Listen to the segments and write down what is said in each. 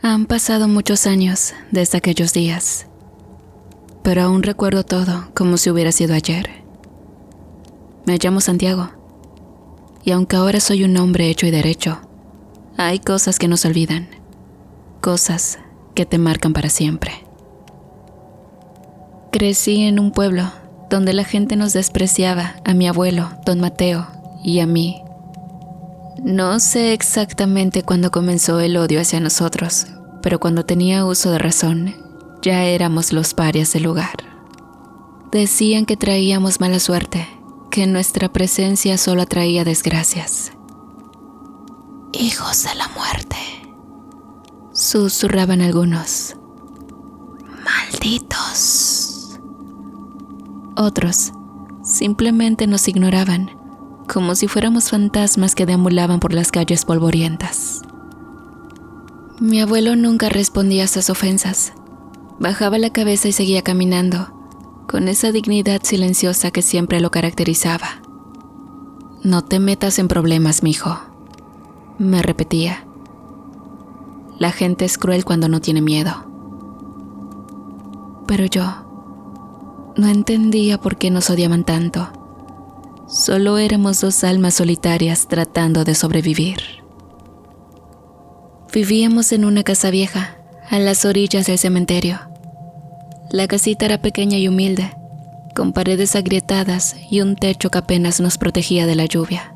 Han pasado muchos años desde aquellos días, pero aún recuerdo todo como si hubiera sido ayer. Me llamo Santiago, y aunque ahora soy un hombre hecho y derecho, hay cosas que no se olvidan, cosas que te marcan para siempre. Crecí en un pueblo donde la gente nos despreciaba, a mi abuelo, don Mateo, y a mí. No sé exactamente cuándo comenzó el odio hacia nosotros, pero cuando tenía uso de razón, ya éramos los parias del lugar. Decían que traíamos mala suerte, que nuestra presencia solo atraía desgracias. «Hijos de la muerte», susurraban algunos. «Malditos». Otros simplemente nos ignoraban, como si fuéramos fantasmas que deambulaban por las calles polvorientas. Mi abuelo nunca respondía a esas ofensas. Bajaba la cabeza y seguía caminando, con esa dignidad silenciosa que siempre lo caracterizaba. «No te metas en problemas, mijo», me repetía. «La gente es cruel cuando no tiene miedo». Pero yo no entendía por qué nos odiaban tanto. Solo éramos dos almas solitarias tratando de sobrevivir. Vivíamos en una casa vieja, a las orillas del cementerio. La casita era pequeña y humilde, con paredes agrietadas y un techo que apenas nos protegía de la lluvia.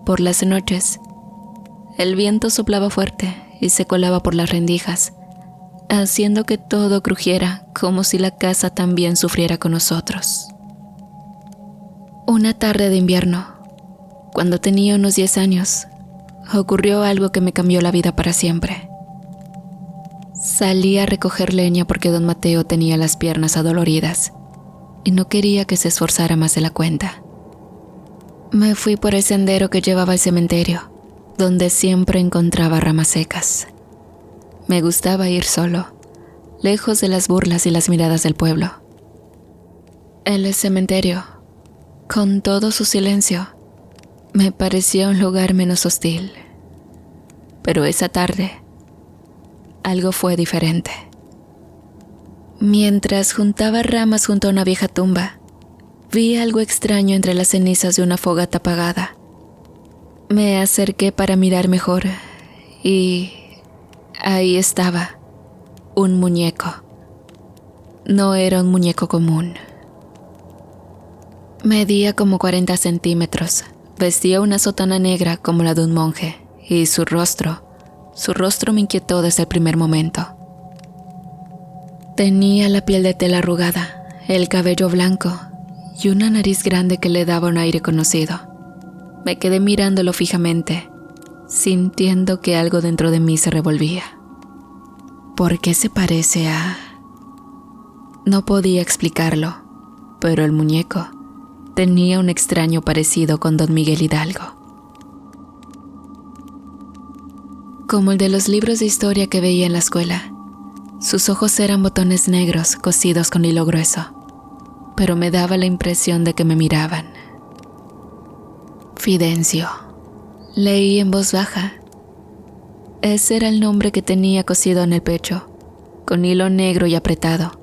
Por las noches, el viento soplaba fuerte y se colaba por las rendijas, haciendo que todo crujiera como si la casa también sufriera con nosotros. Una tarde de invierno, cuando tenía unos 10 años, ocurrió algo que me cambió la vida para siempre. Salí a recoger leña porque don Mateo tenía las piernas adoloridas y no quería que se esforzara más de la cuenta. Me fui por el sendero que llevaba al cementerio, donde siempre encontraba ramas secas. Me gustaba ir solo, lejos de las burlas y las miradas del pueblo. El cementerio, con todo su silencio, me parecía un lugar menos hostil. Pero esa tarde, algo fue diferente. Mientras juntaba ramas junto a una vieja tumba, vi algo extraño entre las cenizas de una fogata apagada. Me acerqué para mirar mejor y ahí estaba, un muñeco. No era un muñeco común. Medía como 40 centímetros, vestía una sotana negra como la de un monje, y su rostro me inquietó desde el primer momento. Tenía la piel de tela arrugada, el cabello blanco y una nariz grande que le daba un aire conocido. Me quedé mirándolo fijamente, sintiendo que algo dentro de mí se revolvía. ¿Por qué se parece a...? No podía explicarlo, pero el muñeco tenía un extraño parecido con don Miguel Hidalgo. Como el de los libros de historia que veía en la escuela. Sus ojos eran botones negros cosidos con hilo grueso, pero me daba la impresión de que me miraban. Fidencio. Leí en voz baja. Ese era el nombre que tenía cosido en el pecho, con hilo negro y apretado,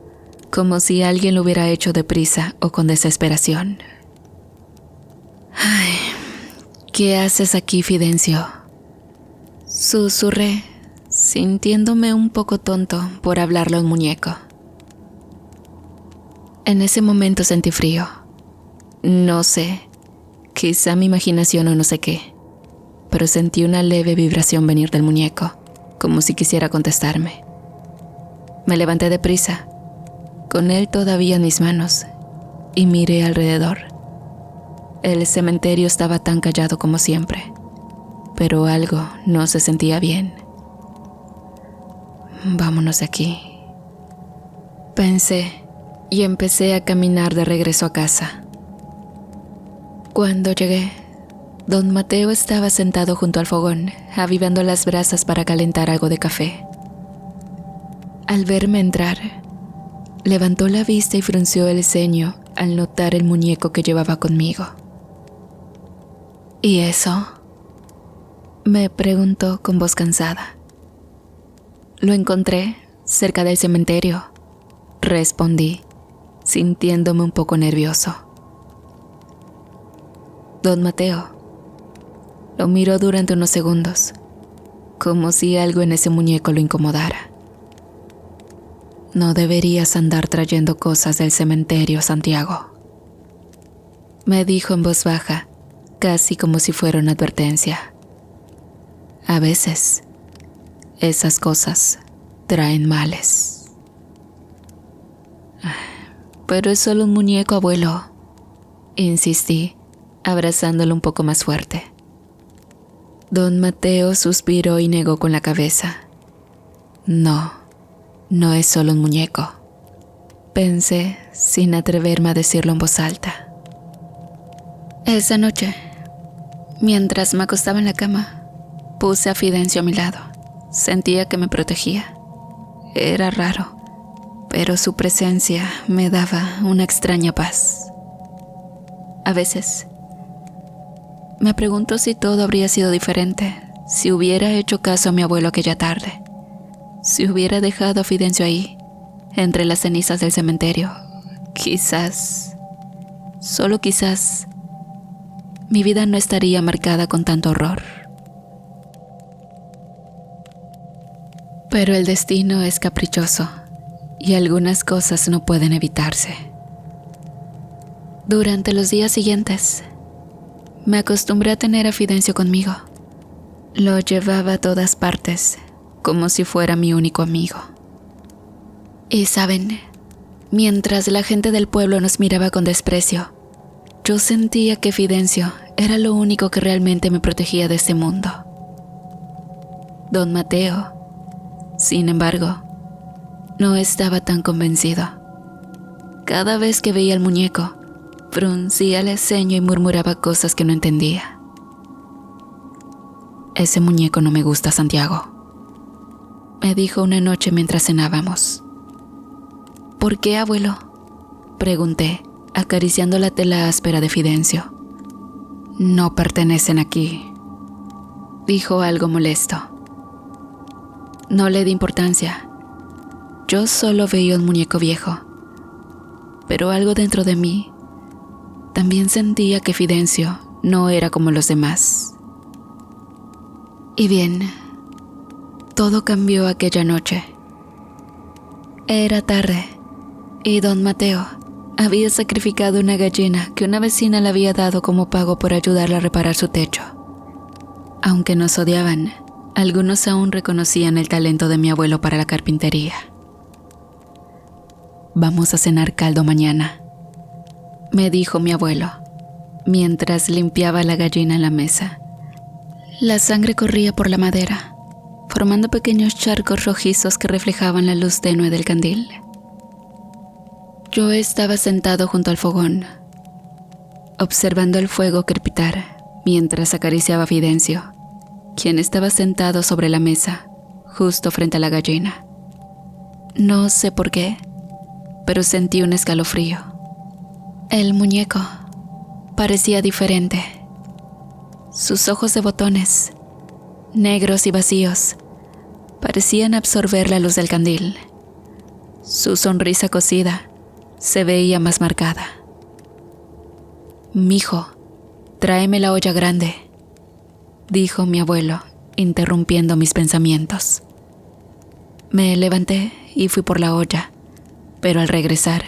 como si alguien lo hubiera hecho deprisa o con desesperación. «Ay, ¿qué haces aquí, Fidencio?», susurré, sintiéndome un poco tonto por hablarle a un muñeco. En ese momento sentí frío. No sé, quizá mi imaginación o no sé qué, pero sentí una leve vibración venir del muñeco, como si quisiera contestarme. Me levanté deprisa, con él todavía en mis manos, y miré alrededor. El cementerio estaba tan callado como siempre, pero algo no se sentía bien. «Vámonos de aquí», pensé, y empecé a caminar de regreso a casa. Cuando llegué, don Mateo estaba sentado junto al fogón, avivando las brasas para calentar algo de café. Al verme entrar, levantó la vista y frunció el ceño al notar el muñeco que llevaba conmigo. «¿Y eso?», me preguntó con voz cansada. Lo encontré cerca del cementerio, respondí, sintiéndome un poco nervioso. Don Mateo lo miró durante unos segundos, como si algo en ese muñeco lo incomodara. No deberías andar trayendo cosas del cementerio, Santiago, me dijo en voz baja, casi como si fuera una advertencia. A veces, esas cosas traen males. Pero es solo un muñeco, abuelo, insistí, abrazándolo un poco más fuerte. Don Mateo suspiró y negó con la cabeza. No es solo un muñeco, pensé sin atreverme a decirlo en voz alta. Esa noche, mientras me acostaba en la cama, puse a Fidencio a mi lado. Sentía que me protegía. Era raro, pero su presencia me daba una extraña paz. A veces, me pregunto si todo habría sido diferente si hubiera hecho caso a mi abuelo aquella tarde. Si hubiera dejado a Fidencio ahí, entre las cenizas del cementerio, quizás, solo quizás, mi vida no estaría marcada con tanto horror. Pero el destino es caprichoso y algunas cosas no pueden evitarse. Durante los días siguientes, me acostumbré a tener a Fidencio conmigo. Lo llevaba a todas partes, como si fuera mi único amigo. Y saben, mientras la gente del pueblo nos miraba con desprecio, yo sentía que Fidencio era lo único que realmente me protegía de este mundo. Don Mateo, sin embargo, no estaba tan convencido. Cada vez que veía al muñeco, fruncía el ceño y murmuraba cosas que no entendía. Ese muñeco no me gusta, Santiago, me dijo una noche mientras cenábamos. ¿Por qué, abuelo?, pregunté, acariciando la tela áspera de Fidencio. No pertenecen aquí, dijo algo molesto. No le di importancia. Yo solo veía un muñeco viejo, pero algo dentro de mí también sentía que Fidencio no era como los demás. Y bien, todo cambió aquella noche. Era tarde y don Mateo había sacrificado una gallina que una vecina le había dado como pago por ayudarla a reparar su techo. Aunque nos odiaban, algunos aún reconocían el talento de mi abuelo para la carpintería. Vamos a cenar caldo mañana, me dijo mi abuelo, mientras limpiaba la gallina en la mesa. La sangre corría por la madera, formando pequeños charcos rojizos que reflejaban la luz tenue del candil. Yo estaba sentado junto al fogón, observando el fuego crepitar mientras acariciaba a Fidencio, quien estaba sentado sobre la mesa, justo frente a la gallina. No sé por qué, pero sentí un escalofrío. El muñeco parecía diferente. Sus ojos de botones, negros y vacíos, parecían absorber la luz del candil. Su sonrisa cosida se veía más marcada. «Mijo, tráeme la olla grande», dijo mi abuelo, interrumpiendo mis pensamientos. Me levanté y fui por la olla, pero al regresar,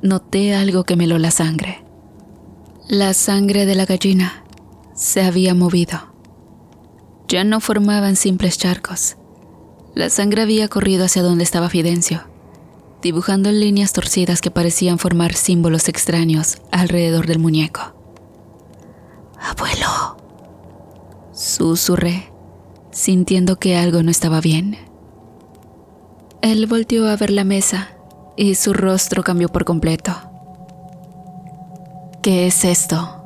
noté algo que me heló la sangre. La sangre de la gallina se había movido. Ya no formaban simples charcos. La sangre había corrido hacia donde estaba Fidencio, dibujando líneas torcidas que parecían formar símbolos extraños alrededor del muñeco. «Abuelo», susurré, sintiendo que algo no estaba bien. Él volteó a ver la mesa y su rostro cambió por completo. «¿Qué es esto?»,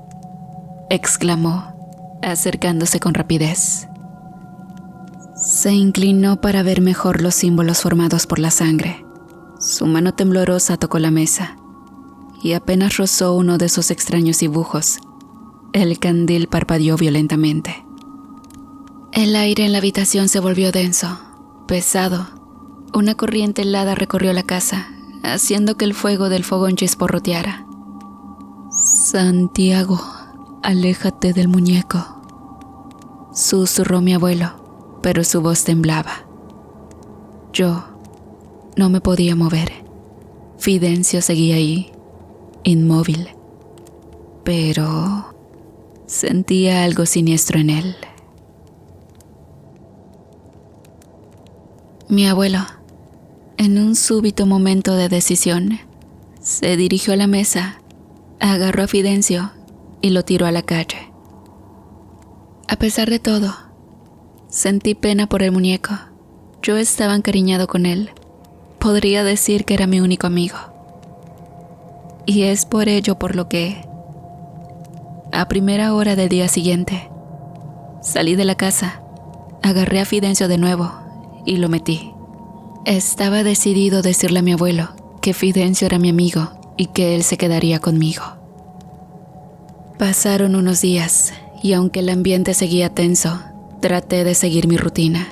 exclamó, acercándose con rapidez. Se inclinó para ver mejor los símbolos formados por la sangre. Su mano temblorosa tocó la mesa y apenas rozó uno de esos extraños dibujos, el candil parpadeó violentamente. El aire en la habitación se volvió denso Pesado, una corriente helada recorrió la casa, haciendo que el fuego del fogón chisporroteara. «Santiago, aléjate del muñeco», susurró mi abuelo, pero su voz temblaba. Yo no me podía mover. Fidencio seguía ahí, inmóvil, pero sentía algo siniestro en él. Mi abuelo, en un súbito momento de decisión, se dirigió a la mesa, agarró a Fidencio y lo tiró a la calle. A pesar de todo, sentí pena por el muñeco. Yo estaba encariñado con él. Podría decir que era mi único amigo. Y es por ello por lo que, a primera hora del día siguiente, salí de la casa, agarré a Fidencio de nuevo y lo metí. Estaba decidido a decirle a mi abuelo que Fidencio era mi amigo y que él se quedaría conmigo. Pasaron unos días y aunque el ambiente seguía tenso, traté de seguir mi rutina.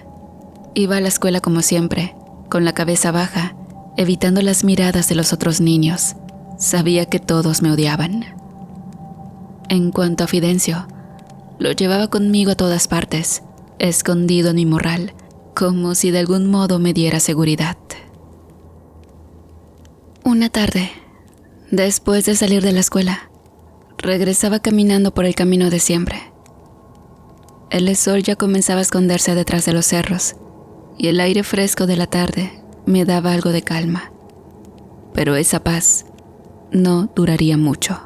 Iba a la escuela como siempre, con la cabeza baja, evitando las miradas de los otros niños. Sabía que todos me odiaban. En cuanto a Fidencio, lo llevaba conmigo a todas partes, escondido en mi morral, como si de algún modo me diera seguridad. Una tarde, después de salir de la escuela, regresaba caminando por el camino de siempre. El sol ya comenzaba a esconderse detrás de los cerros, y el aire fresco de la tarde me daba algo de calma. Pero esa paz no duraría mucho.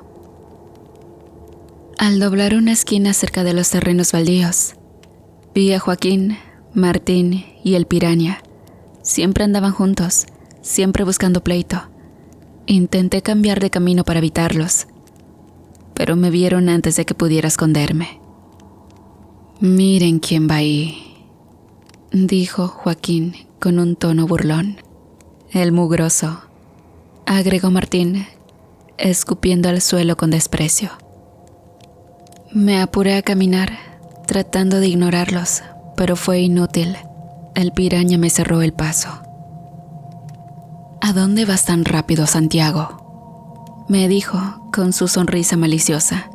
Al doblar una esquina cerca de los terrenos baldíos, vi a Joaquín, Martín y el Piraña. Siempre andaban juntos, siempre buscando pleito. Intenté cambiar de camino para evitarlos, pero me vieron antes de que pudiera esconderme. «Miren quién va ahí», dijo Joaquín con un tono burlón. «El mugroso», agregó Martín, escupiendo al suelo con desprecio. Me apuré a caminar, tratando de ignorarlos, pero fue inútil. El Piraña me cerró el paso. «¿A dónde vas tan rápido, Santiago?», me dijo con su sonrisa maliciosa.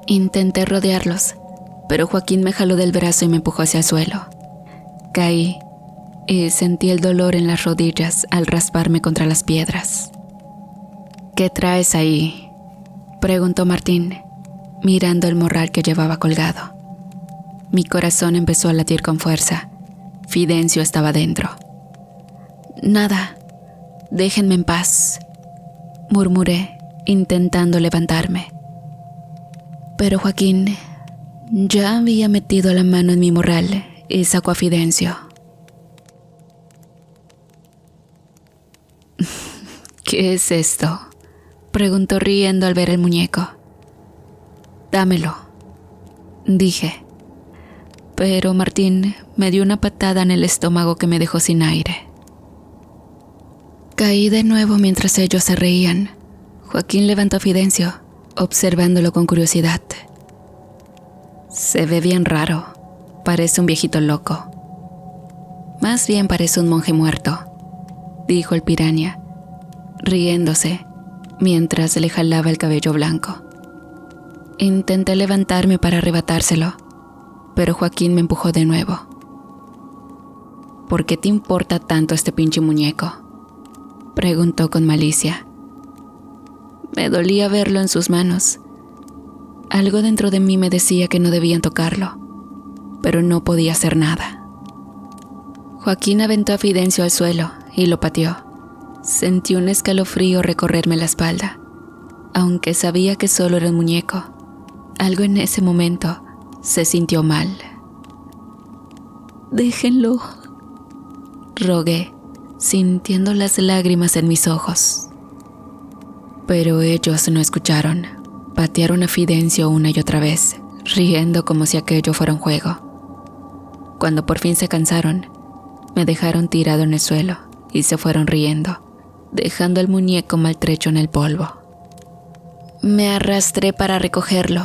Intenté rodearlos, pero Joaquín me jaló del brazo y me empujó hacia el suelo. Caí y sentí el dolor en las rodillas al rasparme contra las piedras. «¿Qué traes ahí?», preguntó Martín, mirando el morral que llevaba colgado. Mi corazón empezó a latir con fuerza. Fidencio estaba dentro. «Nada, déjenme en paz», murmuré, intentando levantarme. Pero Joaquín ya había metido la mano en mi morral y sacó a Fidencio. «¿Qué es esto?», preguntó riendo al ver el muñeco. «Dámelo», dije. Pero Martín me dio una patada en el estómago que me dejó sin aire. Caí de nuevo mientras ellos se reían. Joaquín levantó a Fidencio, observándolo con curiosidad. «Se ve bien raro, parece un viejito loco». «Más bien parece un monje muerto», dijo el Piraña, riéndose mientras le jalaba el cabello blanco. Intenté levantarme para arrebatárselo, pero Joaquín me empujó de nuevo. «¿Por qué te importa tanto este pinche muñeco?», preguntó con malicia. Me dolía verlo en sus manos. Algo dentro de mí me decía que no debían tocarlo, pero no podía hacer nada. Joaquín aventó a Fidencio al suelo y lo pateó. Sentí un escalofrío recorrerme la espalda. Aunque sabía que solo era un muñeco, algo en ese momento se sintió mal. «Déjenlo», rogué, sintiendo las lágrimas en mis ojos. Pero ellos no escucharon. Patearon a Fidencio una y otra vez, riendo como si aquello fuera un juego. Cuando por fin se cansaron, me dejaron tirado en el suelo y se fueron riendo, dejando al muñeco maltrecho en el polvo. Me arrastré para recogerlo.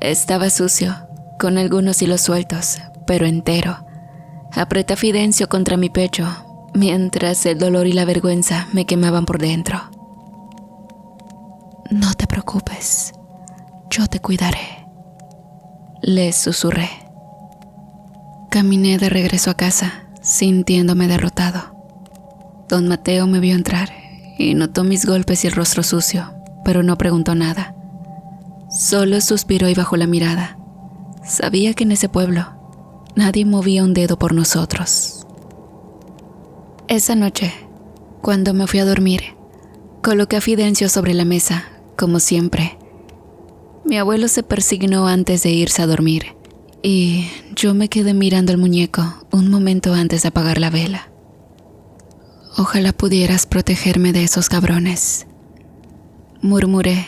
Estaba sucio, con algunos hilos sueltos, pero entero. Apreté a Fidencio contra mi pecho, mientras el dolor y la vergüenza me quemaban por dentro. «No te preocupes, yo te cuidaré», le susurré. Caminé de regreso a casa, sintiéndome derrotado. Don Mateo me vio entrar y notó mis golpes y el rostro sucio, pero no preguntó nada. Solo suspiró y bajó la mirada. Sabía que en ese pueblo nadie movía un dedo por nosotros. Esa noche, cuando me fui a dormir, coloqué a Fidencio sobre la mesa, como siempre. Mi abuelo se persignó antes de irse a dormir y yo me quedé mirando al muñeco un momento antes de apagar la vela. «Ojalá pudieras protegerme de esos cabrones», murmuré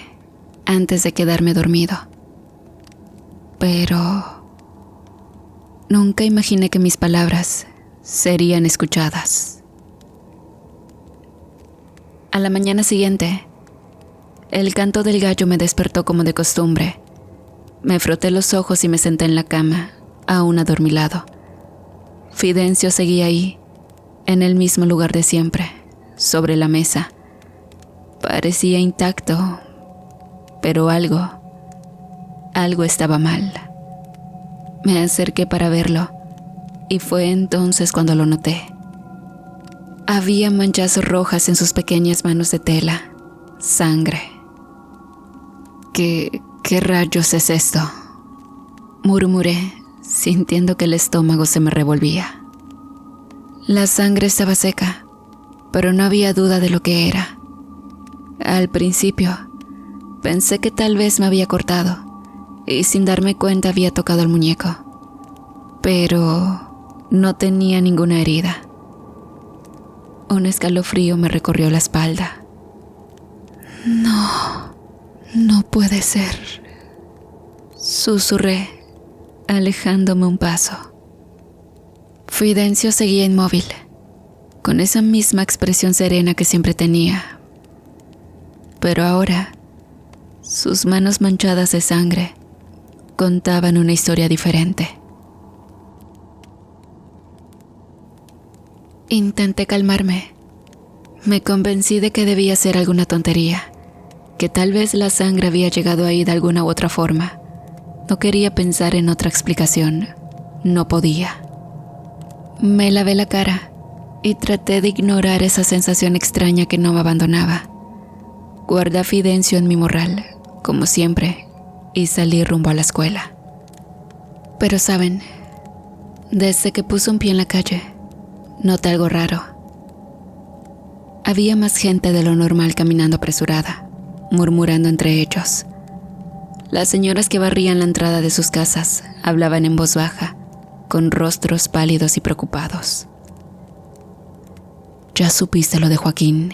antes de quedarme dormido. Pero nunca imaginé que mis palabras serían escuchadas. A la mañana siguiente, el canto del gallo me despertó como de costumbre. Me froté los ojos y me senté en la cama, aún adormilado. Fidencio seguía ahí, en el mismo lugar de siempre, sobre la mesa. Parecía intacto, pero algo estaba mal. Me acerqué para verlo, y fue entonces cuando lo noté. Había manchas rojas en sus pequeñas manos de tela, sangre. ¿Qué rayos es esto?, murmuré, sintiendo que el estómago se me revolvía. La sangre estaba seca, pero no había duda de lo que era. Al principio, pensé que tal vez me había cortado, y sin darme cuenta había tocado al muñeco. Pero no tenía ninguna herida. Un escalofrío me recorrió la espalda. No puede ser», susurré, alejándome un paso. Fidencio seguía inmóvil, con esa misma expresión serena que siempre tenía. Pero ahora, sus manos manchadas de sangre contaban una historia diferente. Intenté calmarme. Me convencí de que debía ser alguna tontería, que tal vez la sangre había llegado ahí de alguna u otra forma. No quería pensar en otra explicación. No podía. Me lavé la cara y traté de ignorar esa sensación extraña que no me abandonaba. Guardé a Fidencio en mi morral, como siempre, y salí rumbo a la escuela. Pero saben, desde que puse un pie en la calle, noté algo raro. Había más gente de lo normal caminando apresurada, murmurando entre ellos. Las señoras que barrían la entrada de sus casas hablaban en voz baja, con rostros pálidos y preocupados. «¿Ya supiste lo de Joaquín?»,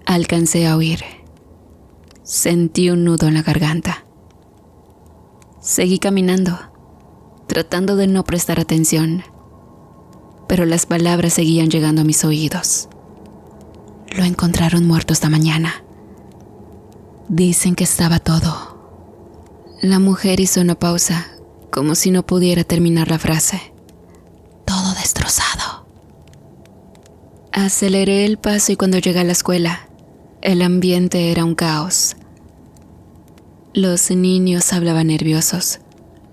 alcancé a oír. Sentí un nudo en la garganta. Seguí caminando, tratando de no prestar atención, pero las palabras seguían llegando a mis oídos. «Lo encontraron muerto esta mañana. Dicen que estaba todo». La mujer hizo una pausa, como si no pudiera terminar la frase. «Todo destrozado». Aceleré el paso y cuando llegué a la escuela, el ambiente era un caos. Los niños hablaban nerviosos,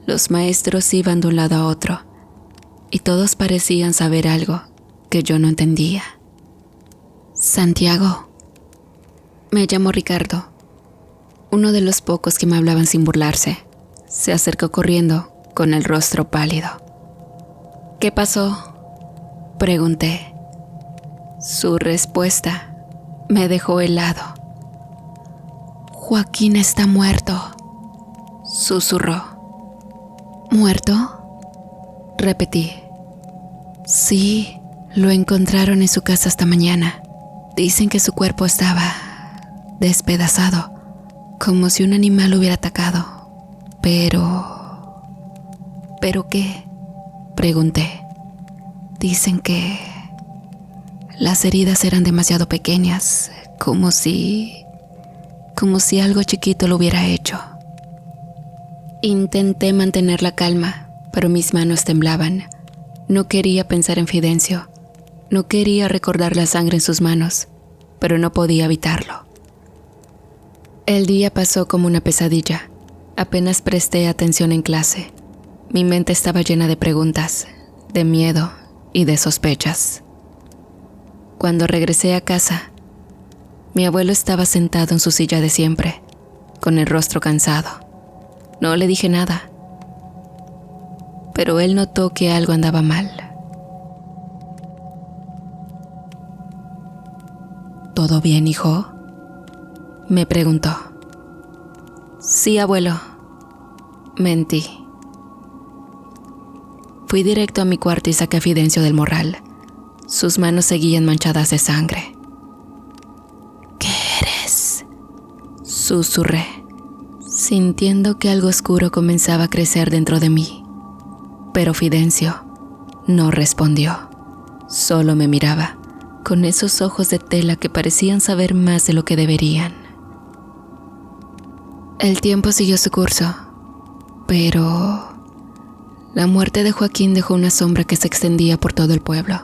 los maestros iban de un lado a otro, y todos parecían saber algo que yo no entendía. «Santiago». Me llamo Ricardo. Uno de los pocos que me hablaban sin burlarse se acercó corriendo con el rostro pálido. «¿Qué pasó?», pregunté. Su respuesta me dejó helado. «Joaquín está muerto», susurró. «¿Muerto?», repetí. «Sí, lo encontraron en su casa esta mañana. Dicen que su cuerpo estaba despedazado, como si un animal lo hubiera atacado. ¿Pero qué?», pregunté. «Dicen que las heridas eran demasiado pequeñas, como si algo chiquito lo hubiera hecho». Intenté mantener la calma, pero mis manos temblaban. No quería pensar en Fidencio. No quería recordar la sangre en sus manos, pero no podía evitarlo. El día pasó como una pesadilla. Apenas presté atención en clase. Mi mente estaba llena de preguntas, de miedo y de sospechas. Cuando regresé a casa, mi abuelo estaba sentado en su silla de siempre, con el rostro cansado. No le dije nada, pero él notó que algo andaba mal. ¿Todo bien, hijo?, me preguntó. Sí, abuelo. Mentí. Fui directo a mi cuarto y saqué a Fidencio del morral. Sus manos seguían manchadas de sangre. ¿Qué eres?, susurré, sintiendo que algo oscuro comenzaba a crecer dentro de mí. Pero Fidencio no respondió. Solo me miraba, con esos ojos de tela que parecían saber más de lo que deberían. El tiempo siguió su curso, pero la muerte de Joaquín dejó una sombra que se extendía por todo el pueblo.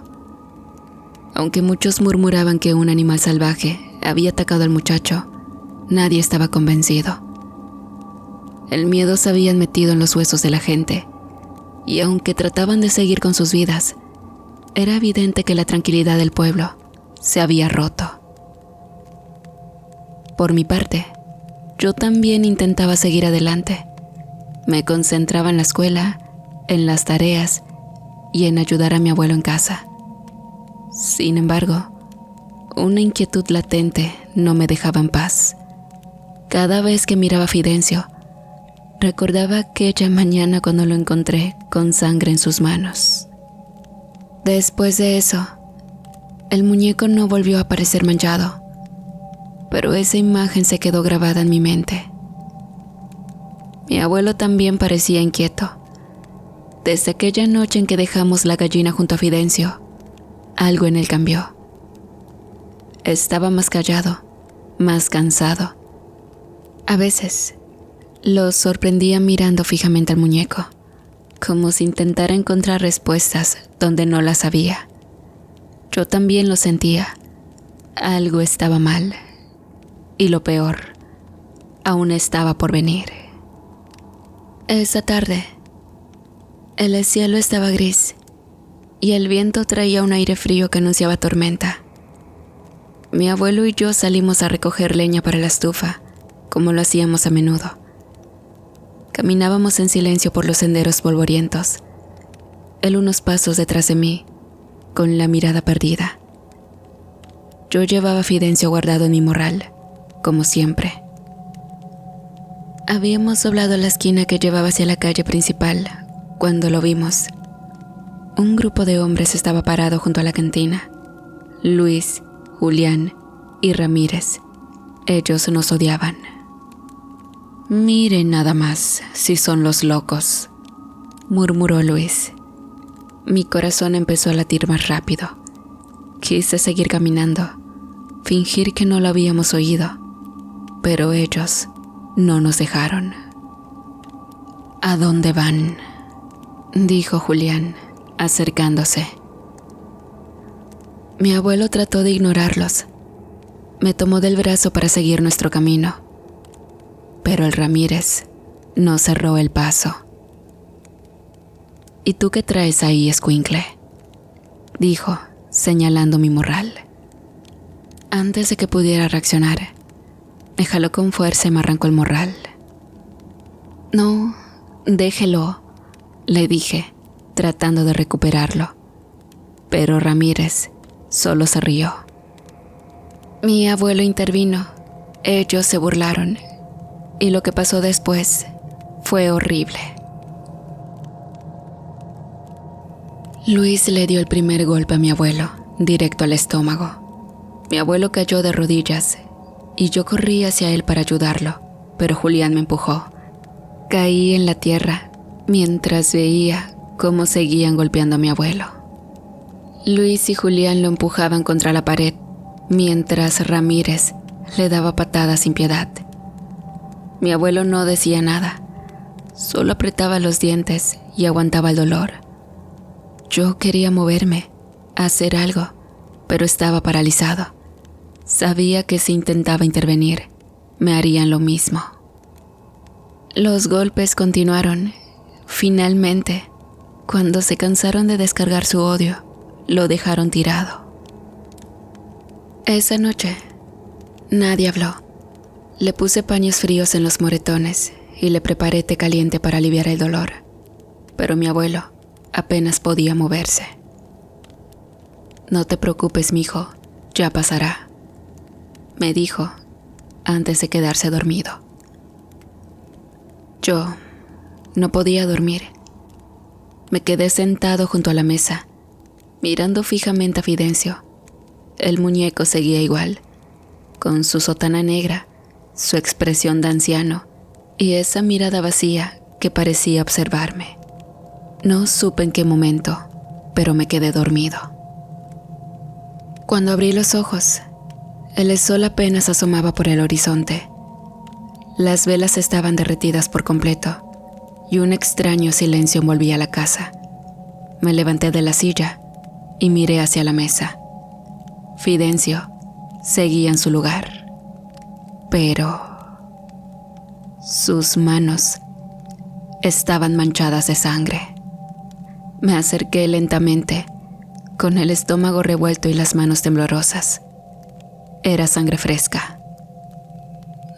Aunque muchos murmuraban que un animal salvaje había atacado al muchacho, nadie estaba convencido. El miedo se había metido en los huesos de la gente, y aunque trataban de seguir con sus vidas, era evidente que la tranquilidad del pueblo se había roto. Por mi parte, yo también intentaba seguir adelante. Me concentraba en la escuela, en las tareas y en ayudar a mi abuelo en casa. Sin embargo, una inquietud latente no me dejaba en paz. Cada vez que miraba a Fidencio, recordaba aquella mañana cuando lo encontré con sangre en sus manos. Después de eso, el muñeco no volvió a aparecer manchado, pero esa imagen se quedó grabada en mi mente. Mi abuelo también parecía inquieto. Desde aquella noche en que dejamos la gallina junto a Fidencio, algo en él cambió. Estaba más callado, más cansado. A veces, lo sorprendía mirando fijamente al muñeco, como si intentara encontrar respuestas donde no las había. Yo también lo sentía. Algo estaba mal. Y lo peor, aún estaba por venir. Esa tarde, el cielo estaba gris y el viento traía un aire frío que anunciaba tormenta. Mi abuelo y yo salimos a recoger leña para la estufa, como lo hacíamos a menudo. Caminábamos en silencio por los senderos polvorientos, él unos pasos detrás de mí, con la mirada perdida. Yo llevaba a Fidencio guardado en mi morral, como siempre. Habíamos doblado la esquina que llevaba hacia la calle principal cuando lo vimos. Un grupo de hombres estaba parado junto a la cantina. Luis, Julián y Ramírez. Ellos nos odiaban. Miren nada más si son los locos, murmuró Luis. Mi corazón empezó a latir más rápido. Quise seguir caminando, fingir que no lo habíamos oído, pero ellos no nos dejaron. ¿A dónde van?, dijo Julián, acercándose. Mi abuelo trató de ignorarlos. Me tomó del brazo para seguir nuestro camino, pero el Ramírez no cerró el paso. ¿Y tú qué traes ahí, escuincle?, dijo, señalando mi morral. Antes de que pudiera reaccionar, me jaló con fuerza y me arrancó el morral. No, déjelo, le dije, tratando de recuperarlo. Pero Ramírez solo se rió. Mi abuelo intervino. Ellos se burlaron. Y lo que pasó después fue horrible. Luis le dio el primer golpe a mi abuelo, directo al estómago. Mi abuelo cayó de rodillas y yo corrí hacia él para ayudarlo, pero Julián me empujó. Caí en la tierra mientras veía cómo seguían golpeando a mi abuelo. Luis y Julián lo empujaban contra la pared, mientras Ramírez le daba patadas sin piedad. Mi abuelo no decía nada, solo apretaba los dientes y aguantaba el dolor. Yo quería moverme, hacer algo, pero estaba paralizado. Sabía que si intentaba intervenir, me harían lo mismo. Los golpes continuaron. Finalmente, cuando se cansaron de descargar su odio, lo dejaron tirado. Esa noche, nadie habló. Le puse paños fríos en los moretones y le preparé té caliente para aliviar el dolor. Pero mi abuelo apenas podía moverse. «No te preocupes, mijo, ya pasará», me dijo antes de quedarse dormido. Yo no podía dormir. Me quedé sentado junto a la mesa, mirando fijamente a Fidencio. El muñeco seguía igual, con su sotana negra, su expresión de anciano y esa mirada vacía que parecía observarme. No supe en qué momento, pero me quedé dormido. Cuando abrí los ojos, el sol apenas asomaba por el horizonte. Las velas estaban derretidas por completo y un extraño silencio envolvía la casa. Me levanté de la silla y miré hacia la mesa. Fidencio seguía en su lugar, pero sus manos estaban manchadas de sangre. Me acerqué lentamente, con el estómago revuelto y las manos temblorosas. Era sangre fresca.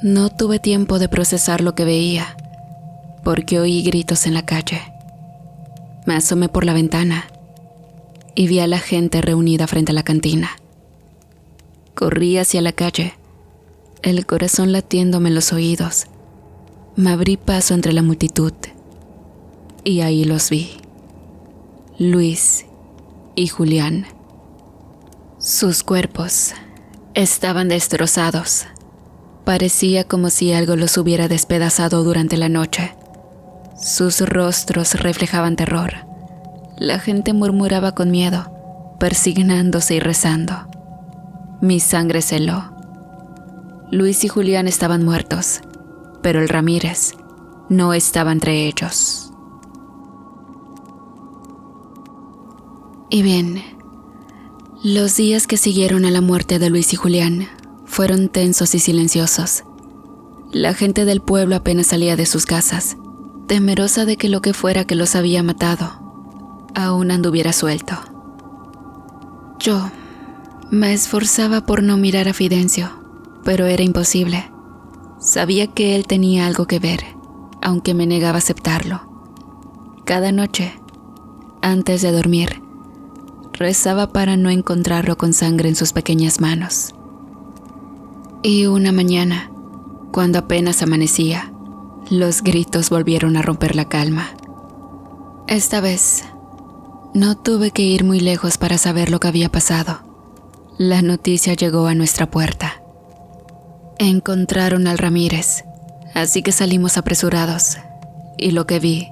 No tuve tiempo de procesar lo que veía, porque oí gritos en la calle. Me asomé por la ventana y vi a la gente reunida frente a la cantina. Corrí hacia la calle, el corazón latiéndome en los oídos. Me abrí paso entre la multitud y ahí los vi. Luis y Julián. Sus cuerpos estaban destrozados. Parecía como si algo los hubiera despedazado durante la noche. Sus rostros reflejaban terror. La gente murmuraba con miedo, persignándose y rezando. Mi sangre se heló. Luis y Julián estaban muertos, pero el Ramírez no estaba entre ellos. Y bien, los días que siguieron a la muerte de Luis y Julián fueron tensos y silenciosos. La gente del pueblo apenas salía de sus casas, temerosa de que lo que fuera que los había matado aún anduviera suelto. Yo me esforzaba por no mirar a Fidencio, pero era imposible. Sabía que él tenía algo que ver, aunque me negaba a aceptarlo. Cada noche, antes de dormir, rezaba para no encontrarlo con sangre en sus pequeñas manos. Y una mañana, cuando apenas amanecía, los gritos volvieron a romper la calma. Esta vez, no tuve que ir muy lejos para saber lo que había pasado. La noticia llegó a nuestra puerta. Encontraron al Ramírez, así que salimos apresurados, y lo que vi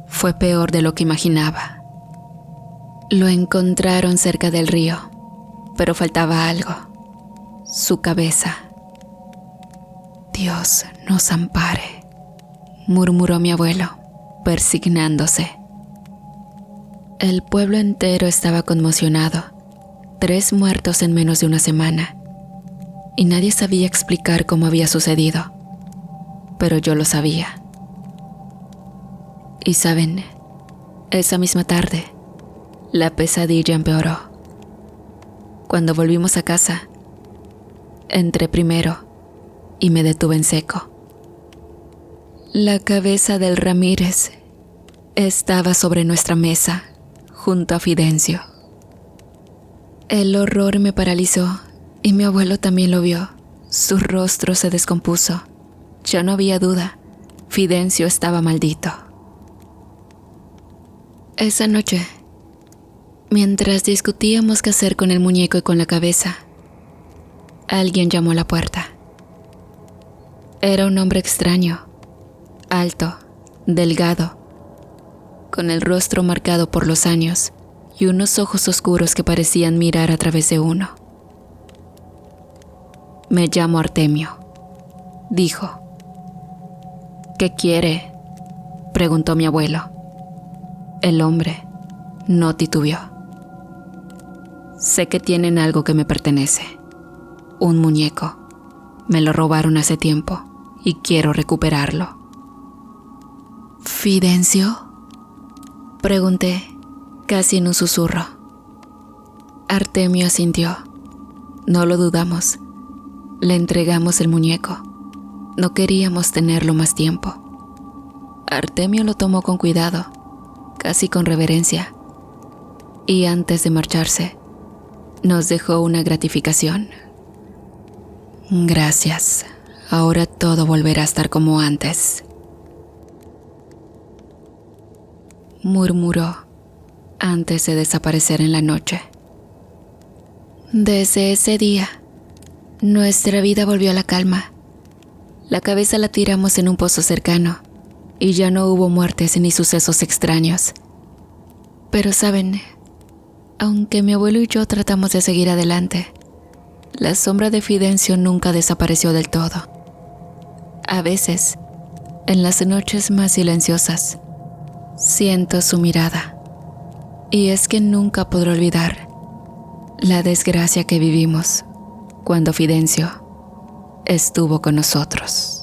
fue peor de lo que imaginaba. Lo encontraron cerca del río, pero faltaba algo: su cabeza. Dios nos ampare, murmuró mi abuelo, persignándose. El pueblo entero estaba conmocionado. 3 muertos en menos de una semana, y nadie sabía explicar cómo había sucedido, pero yo lo sabía. Y saben, esa misma tarde, la pesadilla empeoró. Cuando volvimos a casa, entré primero y me detuve en seco. La cabeza del Ramírez estaba sobre nuestra mesa, junto a Fidencio. El horror me paralizó y mi abuelo también lo vio. Su rostro se descompuso. Ya no había duda, Fidencio estaba maldito. Esa noche, mientras discutíamos qué hacer con el muñeco y con la cabeza, alguien llamó a la puerta. Era un hombre extraño, alto, delgado, con el rostro marcado por los años y unos ojos oscuros que parecían mirar a través de uno. Me llamo Artemio, dijo. ¿Qué quiere?, preguntó mi abuelo. El hombre no titubeó. Sé que tienen algo que me pertenece. Un muñeco. Me lo robaron hace tiempo y quiero recuperarlo. ¿Fidencio?, pregunté, casi en un susurro. Artemio asintió. No lo dudamos. Le entregamos el muñeco. No queríamos tenerlo más tiempo. Artemio lo tomó con cuidado, casi con reverencia, y antes de marcharse, nos dejó una gratificación. Gracias. Ahora todo volverá a estar como antes, murmuró antes de desaparecer en la noche. Desde ese día, nuestra vida volvió a la calma. La cabeza la tiramos en un pozo cercano y ya no hubo muertes ni sucesos extraños. Pero saben, aunque mi abuelo y yo tratamos de seguir adelante, la sombra de Fidencio nunca desapareció del todo. A veces, en las noches más silenciosas, siento su mirada. Y es que nunca podré olvidar la desgracia que vivimos cuando Fidencio estuvo con nosotros.